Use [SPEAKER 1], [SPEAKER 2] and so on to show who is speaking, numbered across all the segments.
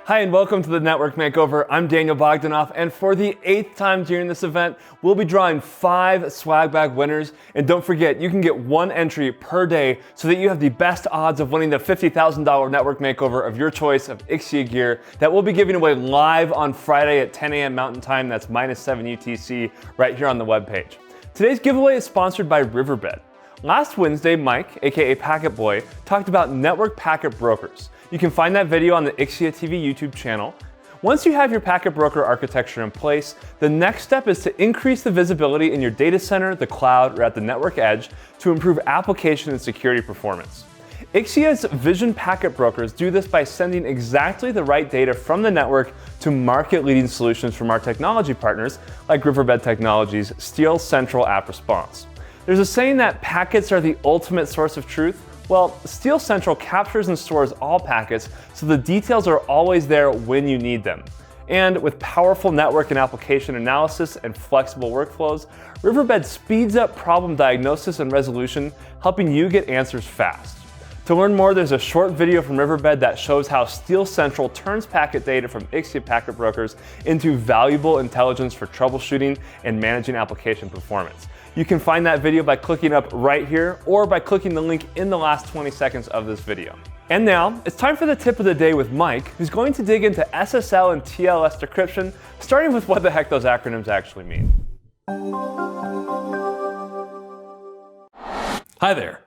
[SPEAKER 1] Hi and welcome to the Network Makeover. I'm Daniel Bogdanoff, and for the 8th time during this event, we'll be drawing 5 swag bag winners. And don't forget, you can get 1 entry per day so that you have the best odds of winning the $50,000 Network Makeover of your choice of Ixia gear that we'll be giving away live on Friday at 10 a.m. Mountain Time. That's -7 UTC right here on the webpage. Today's giveaway is sponsored by Riverbed. Last Wednesday, Mike, aka Packet Boy, talked about network packet brokers. You can find that video on the Ixia TV YouTube channel. Once you have your packet broker architecture in place, the next step is to increase the visibility in your data center, the cloud, or at the network edge to improve application and security performance. Ixia's Vision packet brokers do this by sending exactly the right data from the network to market-leading solutions from our technology partners like Riverbed Technologies' Steel Central App Response. There's a saying that packets are the ultimate source of truth. Well, Steel Central captures and stores all packets, so the details are always there when you need them. And with powerful network and application analysis and flexible workflows, Riverbed speeds up problem diagnosis and resolution, helping you get answers fast. To learn more, there's a short video from Riverbed that shows how Steel Central turns packet data from Ixia packet brokers into valuable intelligence for troubleshooting and managing application performance. You can find that video by clicking up right here or by clicking the link in the last 20 seconds of this video. And now, it's time for the tip of the day with Mike, who's going to dig into SSL and TLS decryption, starting with what the heck those acronyms actually mean.
[SPEAKER 2] Hi there.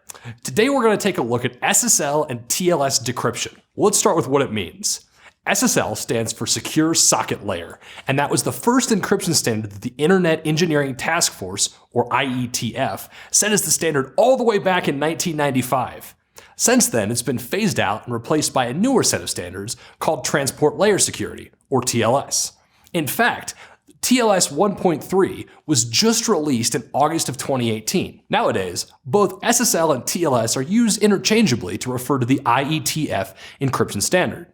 [SPEAKER 2] Today we're going to take a look at SSL and TLS decryption. Let's start with what it means. SSL stands for Secure Socket Layer, and that was the first encryption standard that the Internet Engineering Task Force, or IETF, set as the standard all the way back in 1995. Since then, it's been phased out and replaced by a newer set of standards called Transport Layer Security, or TLS. In fact, TLS 1.3 was just released in August of 2018. Nowadays, both SSL and TLS are used interchangeably to refer to the IETF encryption standard.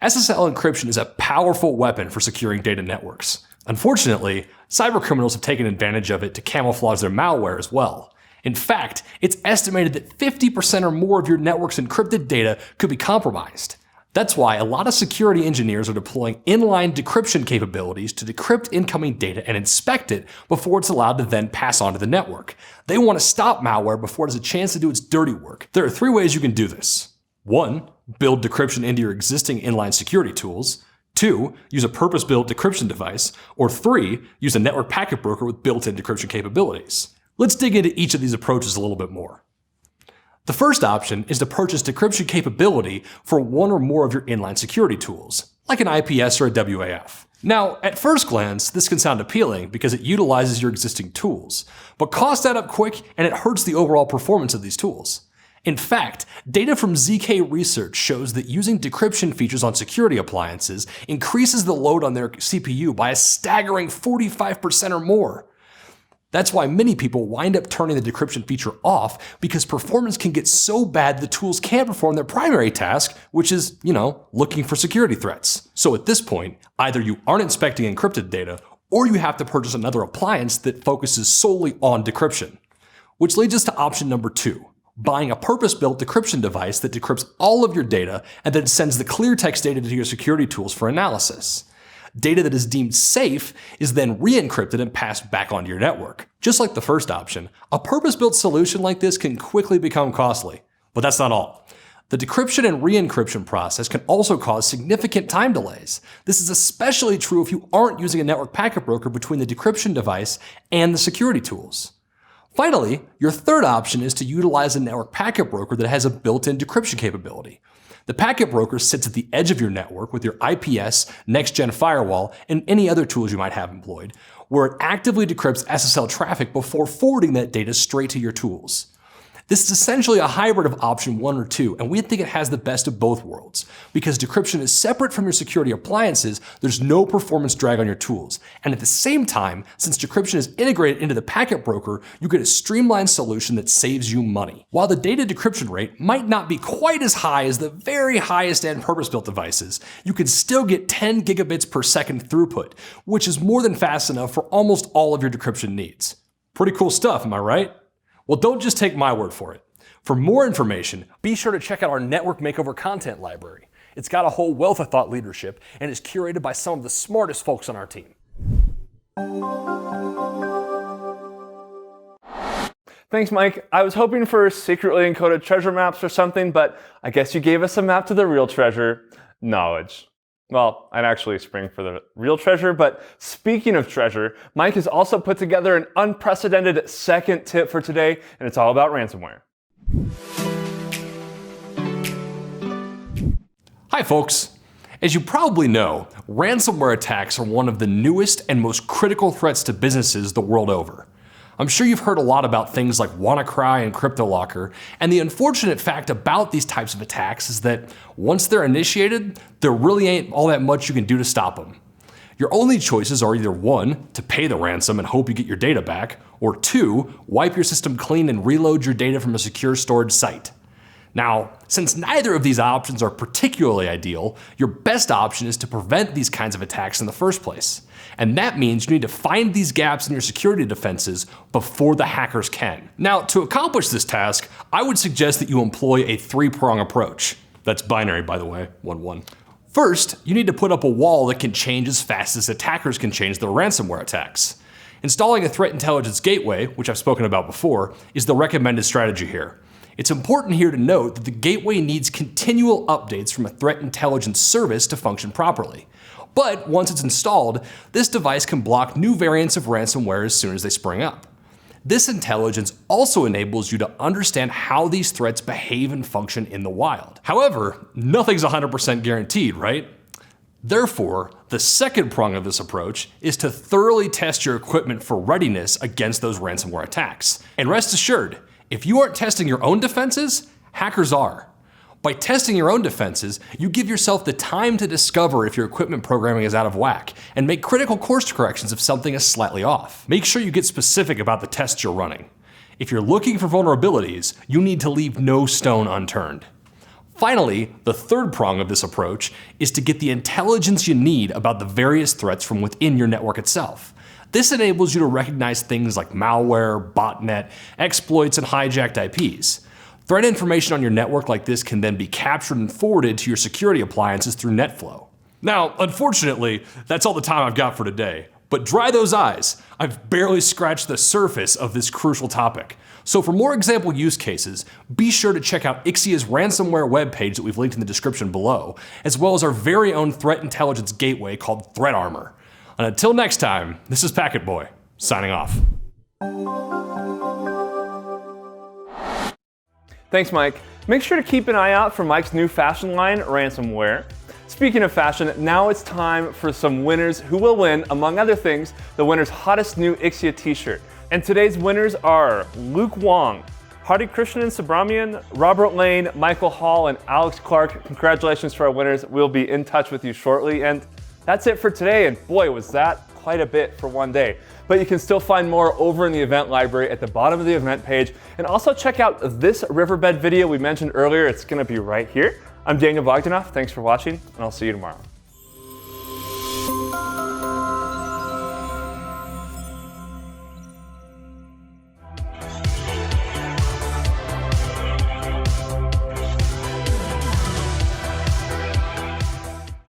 [SPEAKER 2] SSL encryption is a powerful weapon for securing data networks. Unfortunately, cybercriminals have taken advantage of it to camouflage their malware as well. In fact, it's estimated that 50% or more of your network's encrypted data could be compromised. That's why a lot of security engineers are deploying inline decryption capabilities to decrypt incoming data and inspect it before it's allowed to then pass on to the network. They want to stop malware before it has a chance to do its dirty work. There are 3 ways you can do this. 1. Build decryption into your existing inline security tools. 2. Use a purpose-built decryption device. Or 3. Use a network packet broker with built-in decryption capabilities. Let's dig into each of these approaches a little bit more. The first option is to purchase decryption capability for one or more of your inline security tools, like an IPS or a WAF. Now, at first glance, this can sound appealing because it utilizes your existing tools, but costs add up quick and it hurts the overall performance of these tools. In fact, data from ZK Research shows that using decryption features on security appliances increases the load on their CPU by a staggering 45% or more. That's why many people wind up turning the decryption feature off, because performance can get so bad the tools can't perform their primary task, which is, looking for security threats. So at this point, either you aren't inspecting encrypted data, or you have to purchase another appliance that focuses solely on decryption. Which leads us to option number 2. Buying a purpose-built decryption device that decrypts all of your data and then sends the clear text data to your security tools for analysis. Data that is deemed safe is then re-encrypted and passed back onto your network. Just like the first option, a purpose-built solution like this can quickly become costly. But that's not all. The decryption and re-encryption process can also cause significant time delays. This is especially true if you aren't using a network packet broker between the decryption device and the security tools. Finally, your third option is to utilize a network packet broker that has a built-in decryption capability. The packet broker sits at the edge of your network with your IPS, next-gen firewall, and any other tools you might have employed, where it actively decrypts SSL traffic before forwarding that data straight to your tools. This is essentially a hybrid of option 1 or 2, and we think it has the best of both worlds. Because decryption is separate from your security appliances, there's no performance drag on your tools. And at the same time, since decryption is integrated into the packet broker, you get a streamlined solution that saves you money. While the data decryption rate might not be quite as high as the very highest end purpose-built devices, you can still get 10 gigabits per second throughput, which is more than fast enough for almost all of your decryption needs. Pretty cool stuff, am I right? Well, don't just take my word for it. For more information, be sure to check out our Network Makeover content library. It's got a whole wealth of thought leadership and is curated by some of the smartest folks on our team.
[SPEAKER 1] Thanks, Mike. I was hoping for secretly encoded treasure maps or something, but I guess you gave us a map to the real treasure, knowledge. Well, I'd actually spring for the real treasure, but speaking of treasure, Mike has also put together an unprecedented second tip for today, and it's all about ransomware.
[SPEAKER 2] Hi, folks. As you probably know, ransomware attacks are one of the newest and most critical threats to businesses the world over. I'm sure you've heard a lot about things like WannaCry and CryptoLocker, and the unfortunate fact about these types of attacks is that once they're initiated, there really ain't all that much you can do to stop them. Your only choices are either 1, to pay the ransom and hope you get your data back, or 2, wipe your system clean and reload your data from a secure storage site. Now, since neither of these options are particularly ideal, your best option is to prevent these kinds of attacks in the first place. And that means you need to find these gaps in your security defenses before the hackers can. Now, to accomplish this task, I would suggest that you employ a 3-prong approach. That's binary, by the way, 1-1. First, you need to put up a wall that can change as fast as attackers can change their ransomware attacks. Installing a threat intelligence gateway, which I've spoken about before, is the recommended strategy here. It's important here to note that the gateway needs continual updates from a threat intelligence service to function properly. But once it's installed, this device can block new variants of ransomware as soon as they spring up. This intelligence also enables you to understand how these threats behave and function in the wild. However, nothing's 100% guaranteed, right? Therefore, the second prong of this approach is to thoroughly test your equipment for readiness against those ransomware attacks. And rest assured, if you aren't testing your own defenses, hackers are. By testing your own defenses, you give yourself the time to discover if your equipment programming is out of whack and make critical course corrections if something is slightly off. Make sure you get specific about the tests you're running. If you're looking for vulnerabilities, you need to leave no stone unturned. Finally, the third prong of this approach is to get the intelligence you need about the various threats from within your network itself. This enables you to recognize things like malware, botnet, exploits, and hijacked IPs. Threat information on your network like this can then be captured and forwarded to your security appliances through NetFlow. Now, unfortunately, that's all the time I've got for today. But dry those eyes, I've barely scratched the surface of this crucial topic. So for more example use cases, be sure to check out Ixia's ransomware webpage that we've linked in the description below, as well as our very own threat intelligence gateway called Threat Armor. And until next time, this is Packet Boy, signing off.
[SPEAKER 1] Thanks, Mike. Make sure to keep an eye out for Mike's new fashion line, Ransomware. Speaking of fashion, now it's time for some winners who will win, among other things, the winner's hottest new Ixia t-shirt. And today's winners are Luke Wong, Hardy Krishnan Subramanian, Robert Lane, Michael Hall, and Alex Clark. Congratulations to our winners. We'll be in touch with you shortly. And that's it for today, and boy, was that quite a bit for one day. But you can still find more over in the event library at the bottom of the event page, and also check out this riverbed video we mentioned earlier. It's gonna be right here. I'm Daniel Bogdanoff, thanks for watching, and I'll see you tomorrow.